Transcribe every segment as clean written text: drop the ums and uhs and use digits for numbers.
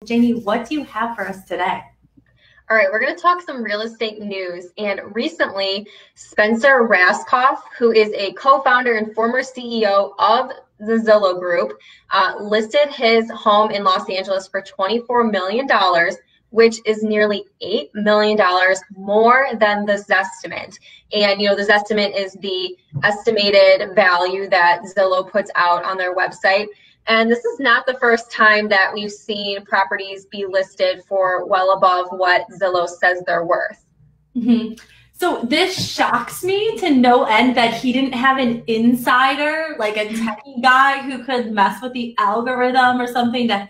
Jamie, what do you have for us today? All right, we're going to talk some real estate news. And recently, Spencer Rascoff, who is a co-founder and former CEO of the Zillow Group, listed his home in Los Angeles for $24 million, which is nearly $8 million more than the Zestimate. And, the Zestimate is the estimated value that Zillow puts out on their website. And this is not the first time that we've seen properties be listed for well above what Zillow says they're worth. Mm-hmm. So this shocks me to no end that he didn't have an insider, like a techie guy who could mess with the algorithm or something to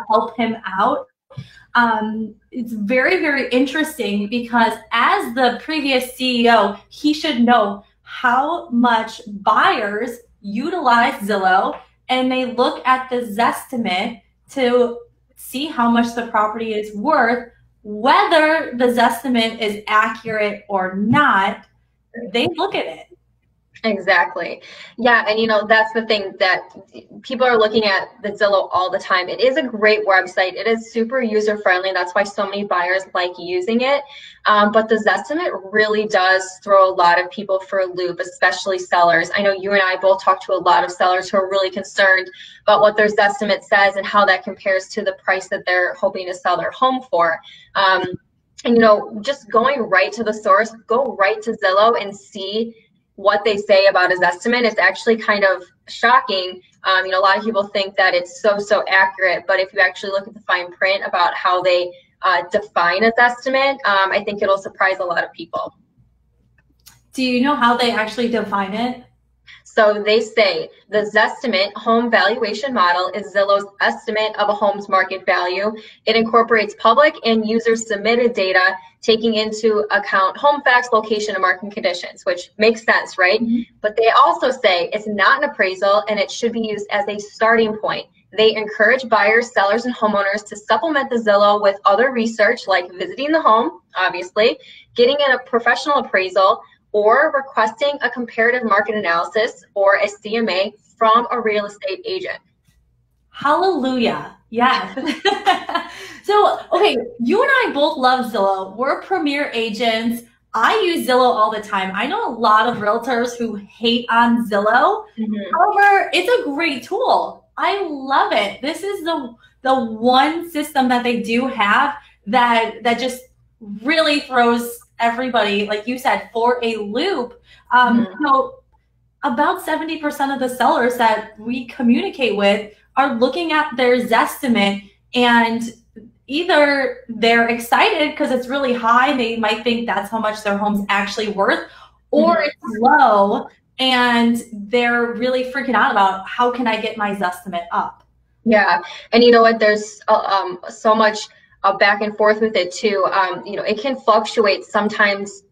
help him out. It's very, very interesting because as the previous CEO, he should know how much buyers utilize Zillow, and they look at the Zestimate to see how much the property is worth. Whether the Zestimate is accurate or not, they look at it. Exactly. Yeah. And that's the thing that people are looking at the Zillow all the time. It is a great website. It is super user friendly. That's why so many buyers like using it. But the Zestimate really does throw a lot of people for a loop, especially sellers. I know you and I both talk to a lot of sellers who are really concerned about what their Zestimate says and how that compares to the price that they're hoping to sell their home for. And just going right to the source, go right to Zillow and see what they say about his estimate. Is actually kind of shocking. A lot of people think that it's so accurate, but if you actually look at the fine print about how they define his estimate, I think it'll surprise a lot of people. Do you know how they actually define it? So they say the Zestimate home valuation model is Zillow's estimate of a home's market value. It incorporates public and user submitted data, taking into account home facts, location, and market conditions, which makes sense, right? Mm-hmm. But they also say it's not an appraisal and it should be used as a starting point. They encourage buyers, sellers, and homeowners to supplement the Zillow with other research like visiting the home, obviously, getting a professional appraisal, or requesting a comparative market analysis or a CMA from a real estate agent. Hallelujah. Yes. So, okay, you and I both love Zillow. We're premier agents. I use Zillow all the time. I know a lot of realtors who hate on Zillow. Mm-hmm. However, it's a great tool. I love it. This is the one system that they do have that just really throws everybody, like you said, for a loop. About 70% of the sellers that we communicate with are looking at their Zestimate, and either they're excited because it's really high, they might think that's how much their home's actually worth, or it's low and they're really freaking out about how can I get my Zestimate up. Yeah, and you know what, there's so much back and forth with it too. It can fluctuate sometimes,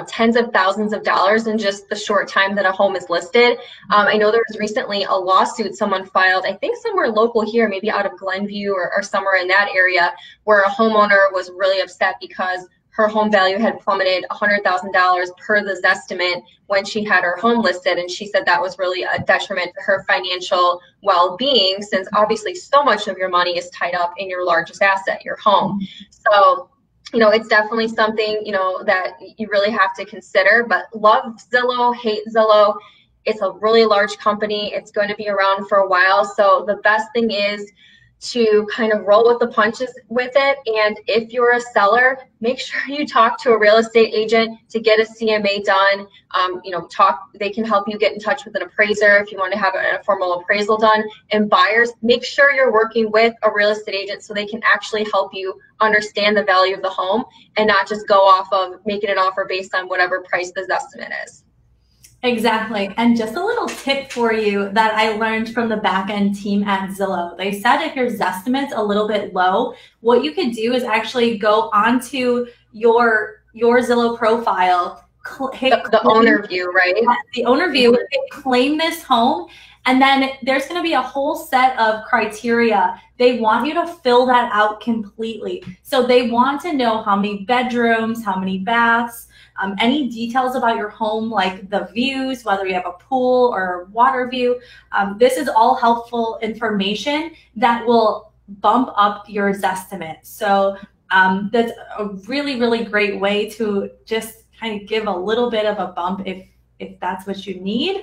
tens of thousands of dollars in just the short time that a home is listed. I know there was recently a lawsuit someone filed, I think somewhere local here, maybe out of Glenview or somewhere in that area, where a homeowner was really upset because her home value had plummeted $100,000 per the Zestimate when she had her home listed. And she said that was really a detriment to her financial well-being, since obviously so much of your money is tied up in your largest asset, your home. So, it's definitely something, that you really have to consider. But love Zillow, hate Zillow. It's a really large company. It's going to be around for a while. So the best thing is to kind of roll with the punches with it. And if you're a seller, make sure you talk to a real estate agent to get a CMA done. They can help you get in touch with an appraiser if you want to have a formal appraisal done. And buyers, make sure you're working with a real estate agent so they can actually help you understand the value of the home and not just go off of making an offer based on whatever price the Zestimate is. Exactly. And just a little tip for you that I learned from the back-end team at Zillow. They said if your Zestimate's a little bit low, what you could do is actually go onto your Zillow profile, hit the owner view, right? The owner view, hit claim this home, and then there's going to be a whole set of criteria. They want you to fill that out completely. So they want to know how many bedrooms, how many baths, any details about your home, like the views, whether you have a pool or water view. This is all helpful information that will bump up your Zestimate. So that's a really, really great way to just kind of give a little bit of a bump if that's what you need.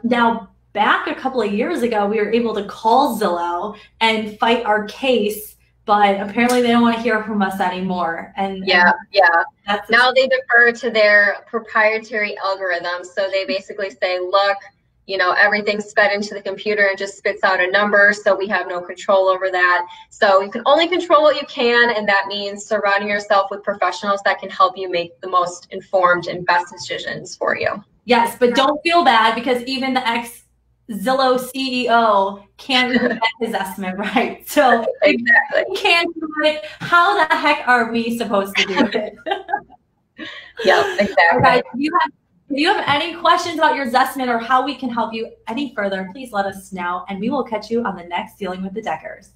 Now, back a couple of years ago, we were able to call Zillow and fight our case, but apparently they don't want to hear from us anymore. And now they defer to their proprietary algorithms. So they basically say, look, you know, everything's fed into the computer and just spits out a number, so we have no control over that. So you can only control what you can, and that means surrounding yourself with professionals that can help you make the most informed and best decisions for you. Yes, but don't feel bad, because even the ex-Zillow CEO can't even get his estimate right. So exactly, we can't do it. How the heck are we supposed to do it? Yeah, exactly. Okay, if you have any questions about your Zestimate or how we can help you any further, please let us know, and we will catch you on the next Dealing with the Deckers.